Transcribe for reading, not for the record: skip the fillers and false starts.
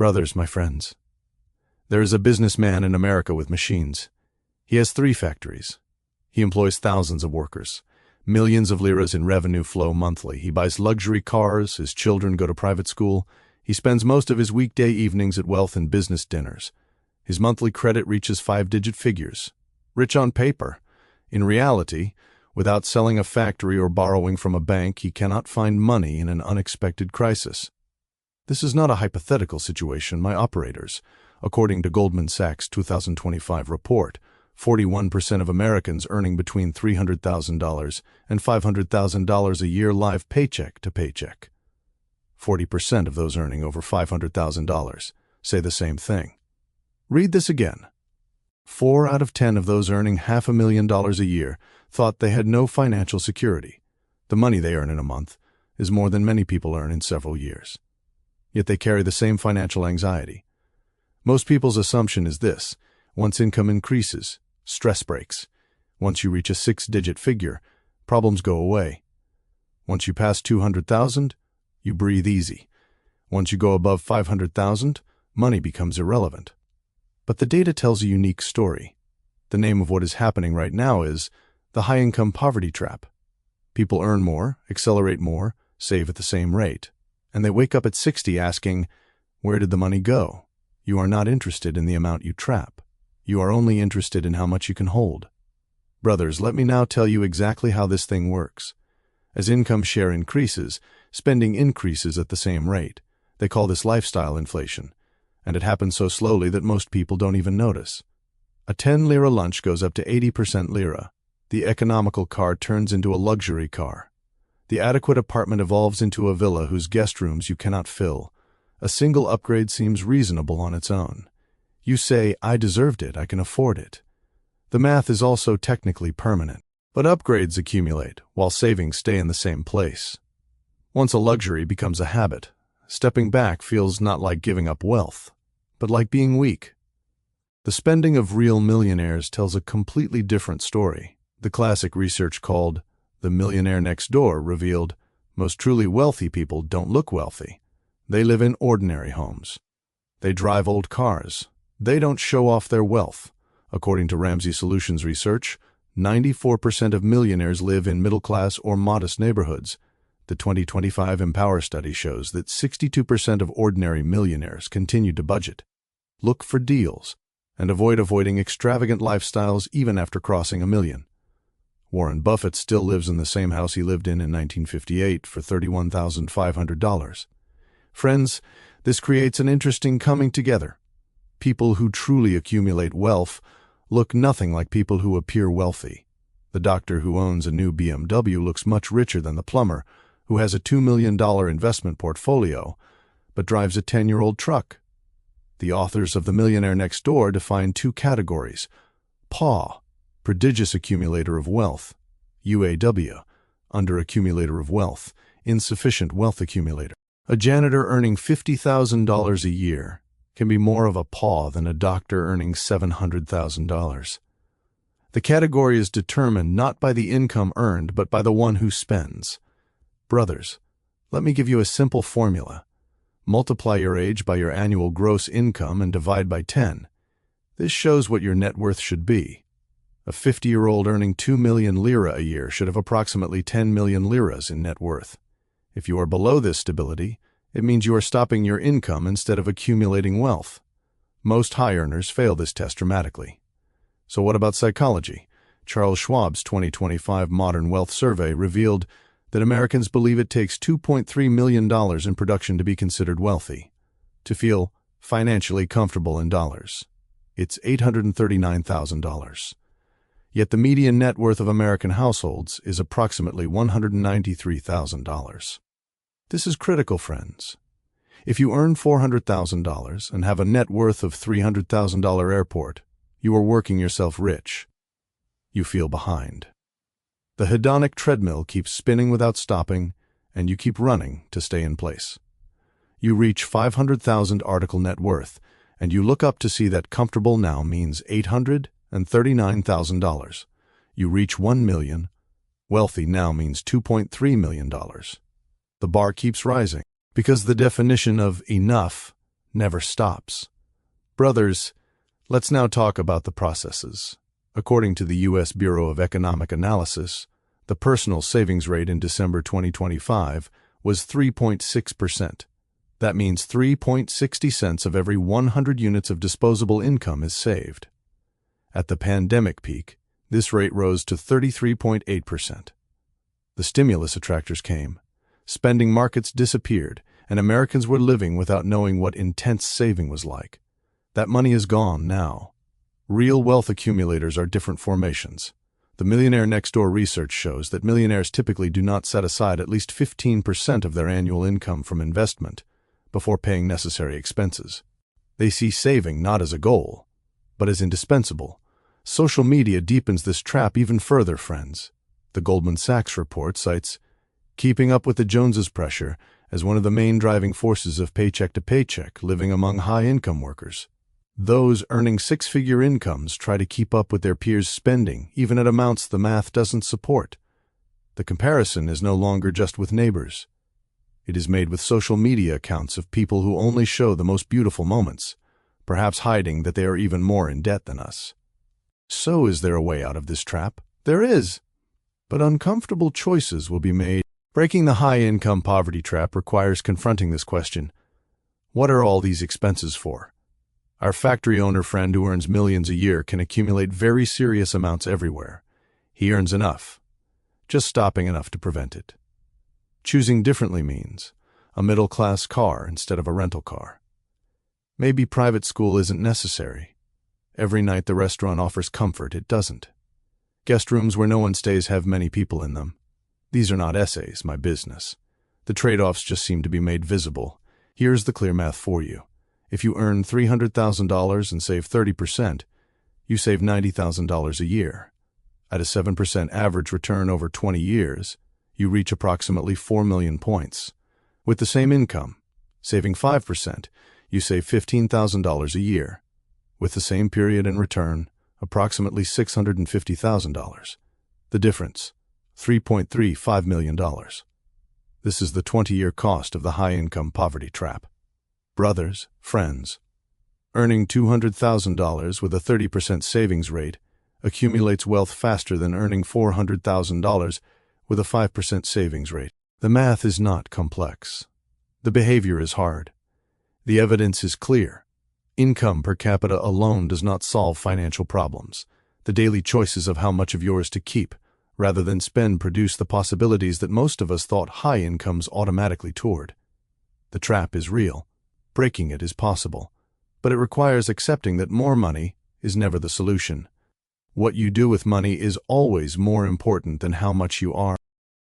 Brothers, my friends, there is a businessman in America with machines. He has 3 factories. He employs thousands of workers. Millions of liras in revenue flow monthly. He buys luxury cars. His children go to private school. He spends most of his weekday evenings at wealth and business dinners. His monthly credit reaches 5-digit figures. Rich on paper. In reality, without selling a factory or borrowing from a bank, he cannot find money in an unexpected crisis. This is not a hypothetical situation, my operators. According to Goldman Sachs' 2025 report, 41% of Americans earning between $300,000 and $500,000 a year live paycheck to paycheck. 40% of those earning over $500,000 say the same thing. Read this again. 4 out of 10 of those earning $500,000 a year thought they had no financial security. The money they earn in a month is more than many people earn in several years. Yet they carry the same financial anxiety. Most people's assumption is this: once income increases, stress breaks. Once you reach a 6-digit figure, problems go away. Once you pass 200,000, you breathe easy. Once you go above 500,000, money becomes irrelevant. But the data tells a unique story. The name of what is happening right now is the high-income poverty trap. People earn more, accelerate more, save at the same rate, and they wake up at 60 asking, where did the money go? You are not interested in the amount you trap. You are only interested in how much you can hold. Brothers, let me now tell you exactly how this thing works. As income share increases, spending increases at the same rate. They call this lifestyle inflation, and it happens so slowly that most people don't even notice. A 10 lira lunch goes up to 80% lira. The economical car turns into a luxury car. The adequate apartment evolves into a villa whose guest rooms you cannot fill. A single upgrade seems reasonable on its own. You say, I deserved it, I can afford it. The math is also technically permanent, but upgrades accumulate while savings stay in the same place. Once a luxury becomes a habit, stepping back feels not like giving up wealth, but like being weak. The spending of real millionaires tells a completely different story. The classic research called The Millionaire Next Door revealed most truly wealthy people don't look wealthy. They live in ordinary homes. They drive old cars. They don't show off their wealth. According to Ramsey Solutions research, 94% of millionaires live in middle-class or modest neighborhoods. The 2025 Empower study shows that 62% of ordinary millionaires continue to budget, look for deals, and avoiding extravagant lifestyles even after crossing $1 million. Warren Buffett still lives in the same house he lived in 1958 for $31,500. Friends, this creates an interesting coming together. People who truly accumulate wealth look nothing like people who appear wealthy. The doctor who owns a new BMW looks much richer than the plumber who has a $2 million investment portfolio but drives a 10-year-old truck. The authors of The Millionaire Next Door define 2 categories: PAW, prodigious accumulator of wealth; UAW, under-accumulator of wealth, insufficient wealth accumulator. A janitor earning $50,000 a year can be more of a PAW than a doctor earning $700,000. The category is determined not by the income earned, but by the one who spends. Brothers, let me give you a simple formula. Multiply your age by your annual gross income and divide by 10. This shows what your net worth should be. A 50-year-old earning 2 million lira a year should have approximately 10 million liras in net worth. If you are below this stability, it means you are stopping your income instead of accumulating wealth. Most high earners fail this test dramatically. So what about psychology? Charles Schwab's 2025 Modern Wealth Survey revealed that Americans believe it takes $2.3 million in production to be considered wealthy. To feel financially comfortable in dollars, it's $839,000. Yet the median net worth of American households is approximately $193,000. This is critical, friends. If you earn $400,000 and have a net worth of $300,000 airport, you are working yourself rich. You feel behind. The hedonic treadmill keeps spinning without stopping, and you keep running to stay in place. You reach 500,000 article net worth, and you look up to see that comfortable now means $839,000. You reach 1 million. Wealthy now means $2.3 million. The bar keeps rising, because the definition of enough never stops. Brothers, let's now talk about the processes. According to the U.S. Bureau of Economic Analysis, the personal savings rate in December 2025 was 3.6%. That means 3.60 cents of every 100 units of disposable income is saved. At the pandemic peak, this rate rose to 33.8%. The stimulus attractors came. Spending markets disappeared, and Americans were living without knowing what intense saving was like. That money is gone now. Real wealth accumulators are different formations. The Millionaire Next Door research shows that millionaires typically do not set aside at least 15% of their annual income from investment before paying necessary expenses. They see saving not as a goal, but as indispensable. Social media deepens this trap even further, friends. The Goldman Sachs report cites keeping up with the Joneses pressure as one of the main driving forces of paycheck to paycheck living among high-income workers. Those earning six-figure incomes try to keep up with their peers' spending, even at amounts the math doesn't support. The comparison is no longer just with neighbors. It is made with social media accounts of people who only show the most beautiful moments, perhaps hiding that they are even more in debt than us. So is there a way out of this trap? There is. But uncomfortable choices will be made. Breaking the high-income poverty trap requires confronting this question. What are all these expenses for? Our factory owner friend who earns millions a year can accumulate very serious amounts everywhere. He earns enough, just stopping enough to prevent it. Choosing differently means a middle-class car instead of a rental car. Maybe private school isn't necessary. Every night the restaurant offers comfort, it doesn't. Guest rooms where no one stays have many people in them. These are not essays, my business. The trade-offs just seem to be made visible. Here's the clear math for you. If you earn $300,000 and save 30%, you save $90,000 a year. At a 7% average return over 20 years, you reach approximately 4 million points. With the same income, saving 5%, you save $15,000 a year. With the same period and return, approximately $650,000. The difference, $3.35 million. This is the 20-year cost of the high-income poverty trap. Brothers, friends, earning $200,000 with a 30% savings rate accumulates wealth faster than earning $400,000 with a 5% savings rate. The math is not complex. The behavior is hard. The evidence is clear. Income per capita alone does not solve financial problems. The daily choices of how much of yours to keep rather than spend produce the possibilities that most of us thought high incomes automatically toured. The trap is real. Breaking it is possible, but it requires accepting that more money is never the solution. What you do with money is always more important than how much you are.